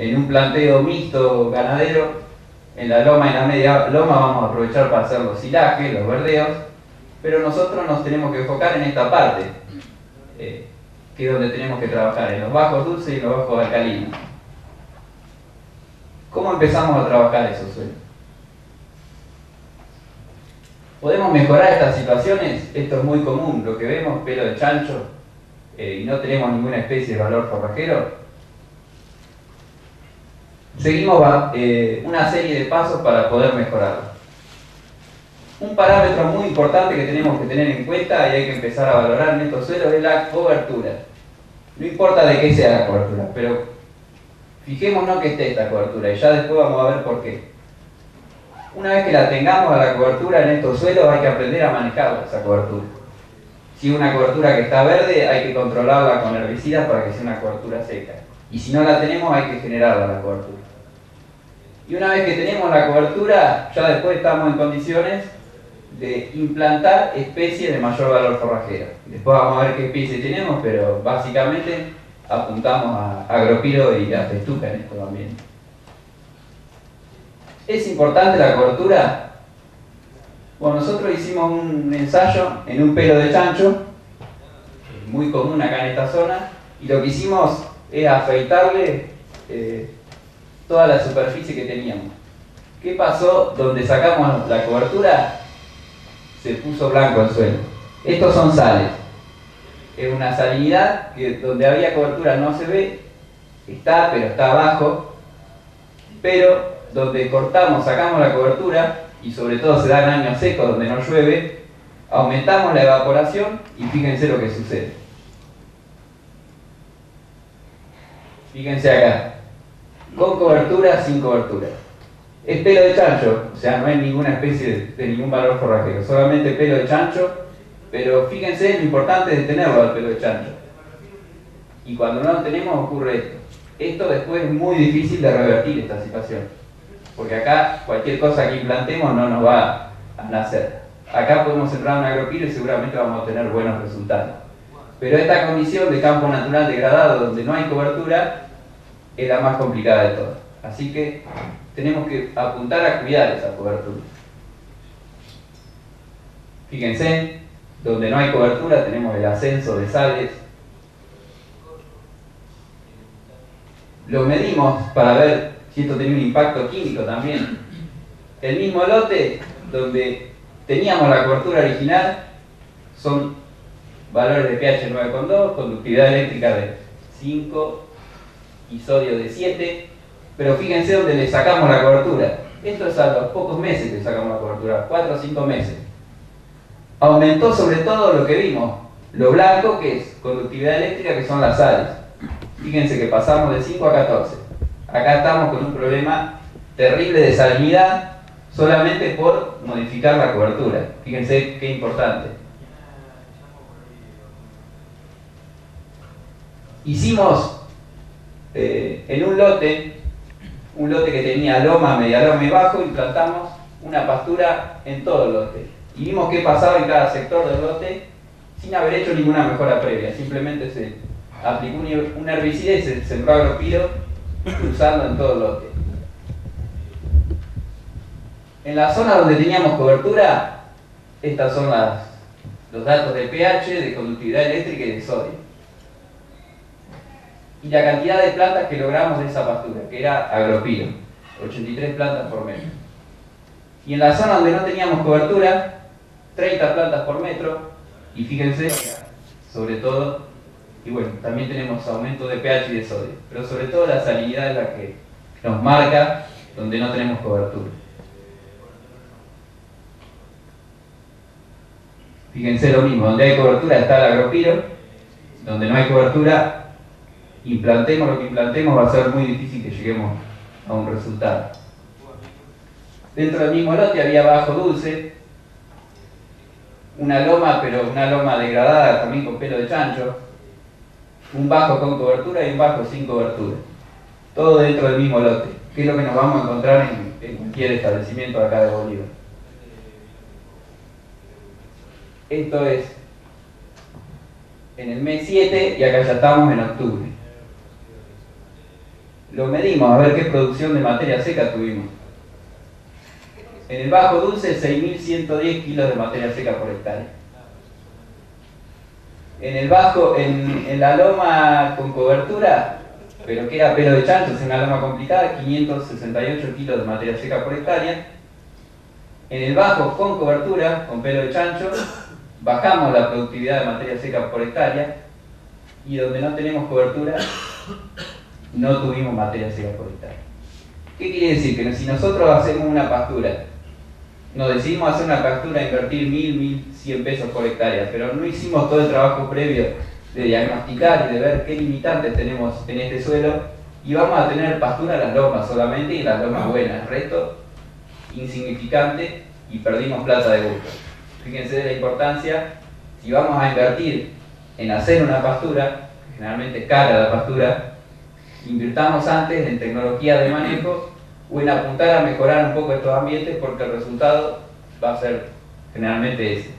en un planteo mixto ganadero, en la loma y la media loma vamos a aprovechar para hacer los silajes, los verdeos, pero nosotros nos tenemos que enfocar en esta parte, que es donde tenemos que trabajar, en los bajos dulces y los bajos alcalinos. ¿Cómo empezamos a trabajar esos suelos? ¿Podemos mejorar estas situaciones? Esto es muy común, lo que vemos, pelo de chancho, y no tenemos ninguna especie de valor forrajero. Seguimos una serie de pasos para poder mejorarlo. Un parámetro muy importante que tenemos que tener en cuenta y hay que empezar a valorar en estos suelos es la cobertura. No importa de qué sea la cobertura, pero fijémonos que esté esta cobertura y ya después vamos a ver por qué. Una vez que la tengamos a la cobertura en estos suelos hay que aprender a manejar esa cobertura. Si es una cobertura que está verde hay que controlarla con herbicidas para que sea una cobertura seca. Y si no la tenemos hay que generarla la cobertura. Y una vez que tenemos la cobertura, ya después estamos en condiciones de implantar especies de mayor valor forrajero. Después vamos a ver qué especies tenemos, pero básicamente apuntamos a agropiro y a festuca en esto también. ¿Es importante la cobertura? Bueno, nosotros hicimos un ensayo en un pelo de chancho, muy común acá en esta zona, y lo que hicimos es afeitarle toda la superficie que teníamos. ¿Qué pasó? Donde sacamos la cobertura, se puso blanco el suelo. Estos son sales. Es una salinidad que donde había cobertura no se ve, pero está abajo, pero donde cortamos, sacamos la cobertura, y sobre todo se dan años secos donde no llueve, aumentamos la evaporación y fíjense lo que sucede. Fíjense acá, con cobertura, sin cobertura. Es pelo de chancho, o sea, no hay ninguna especie de ningún valor forrajero, solamente pelo de chancho, pero fíjense lo importante de tenerlo al pelo de chancho. Y cuando no lo tenemos ocurre esto. Esto después es muy difícil de revertir esta situación, porque acá cualquier cosa que implantemos no nos va a nacer. Acá podemos sembrar un agropiro y seguramente vamos a tener buenos resultados. Pero esta condición de campo natural degradado donde no hay cobertura es la más complicada de todas. Así que tenemos que apuntar a cuidar esa cobertura. Fíjense, donde no hay cobertura tenemos el ascenso de sales. Lo medimos para ver si esto tenía un impacto químico también. El mismo lote donde teníamos la cobertura original son valores de pH 9,2, conductividad eléctrica de 5 y sodio de 7, pero fíjense donde le sacamos la cobertura. Esto es a los pocos meses que le sacamos la cobertura, 4 o 5 meses. Aumentó sobre todo lo que vimos, lo blanco que es conductividad eléctrica, que son las sales. Fíjense que pasamos de 5 a 14. Acá estamos con un problema terrible de salinidad solamente por modificar la cobertura. Fíjense qué importante. Hicimos en un lote que tenía loma, media loma y bajo, implantamos una pastura en todo el lote. Y vimos qué pasaba en cada sector del lote sin haber hecho ninguna mejora previa. Simplemente se aplicó un herbicida y se sembró agropiro cruzando en todo el lote. En la zona donde teníamos cobertura, estas son los datos de pH, de conductividad eléctrica y de sodio. Y la cantidad de plantas que logramos de esa pastura, que era agropiro, 83 plantas por metro. Y en la zona donde no teníamos cobertura, 30 plantas por metro, y fíjense, sobre todo, y bueno, también tenemos aumento de pH y de sodio, pero sobre todo la salinidad es la que nos marca donde no tenemos cobertura. Fíjense lo mismo, donde hay cobertura está el agropiro, donde no hay cobertura, implantemos lo que implantemos, va a ser muy difícil que lleguemos a un resultado. Dentro del mismo lote había bajo dulce, una loma, pero una loma degradada también con pelo de chancho, un bajo con cobertura y un bajo sin cobertura. Todo dentro del mismo lote, que es lo que nos vamos a encontrar en cualquier establecimiento acá de Bolívar. Esto es en el mes 7 y acá ya estamos en octubre. lo medimos a ver qué producción de materia seca tuvimos. En el Bajo Dulce, 6.110 kilos de materia seca por hectárea. En la loma con cobertura, pero que era pelo de chancho, es una loma complicada, 568 kilos de materia seca por hectárea. En el Bajo con cobertura, con pelo de chancho, bajamos la productividad de materia seca por hectárea, y donde no tenemos cobertura, no tuvimos materia seca por hectárea. ¿Qué quiere decir? Que si nosotros hacemos una pastura, nos decidimos hacer una pastura, invertir 1.100 pesos por hectárea, pero no hicimos todo el trabajo previo de diagnosticar y de ver qué limitantes tenemos en este suelo, y vamos a tener pastura en las lomas solamente, y en las lomas buenas, el resto insignificante, y perdimos plata de gusto. Fíjense de la importancia, si vamos a invertir en hacer una pastura, generalmente es cara la pastura, invirtamos antes en tecnología de manejo o en apuntar a mejorar un poco estos ambientes, porque el resultado va a ser generalmente ese.